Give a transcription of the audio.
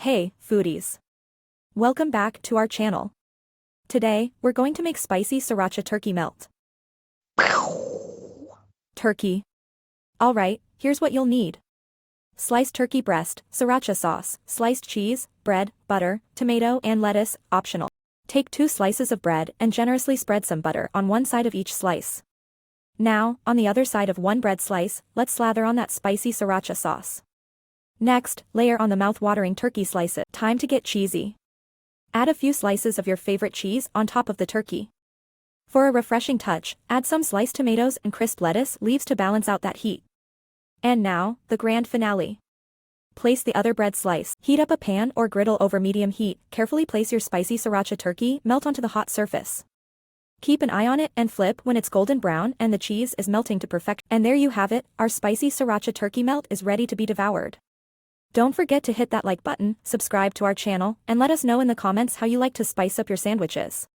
Hey, foodies. Welcome back to our channel. Today, we're going to make spicy sriracha turkey melt. Turkey. Alright, here's what you'll need. Sliced turkey breast, sriracha sauce, sliced cheese, bread, butter, tomato and lettuce, optional. Take 2 slices of bread and generously spread some butter on one side of each slice. Now, on the other side of one bread slice, let's slather on that spicy sriracha sauce. Next, layer on the mouth-watering turkey slices. Time to get cheesy. Add a few slices of your favorite cheese on top of the turkey. For a refreshing touch, add some sliced tomatoes and crisp lettuce leaves to balance out that heat. And now, the grand finale. Place the other bread slice. Heat up a pan or griddle over medium heat. Carefully place your spicy sriracha turkey melt onto the hot surface. Keep an eye on it and flip when it's golden brown and the cheese is melting to perfection. And there you have it, our spicy sriracha turkey melt is ready to be devoured. Don't forget to hit that like button, subscribe to our channel, and let us know in the comments how you like to spice up your sandwiches.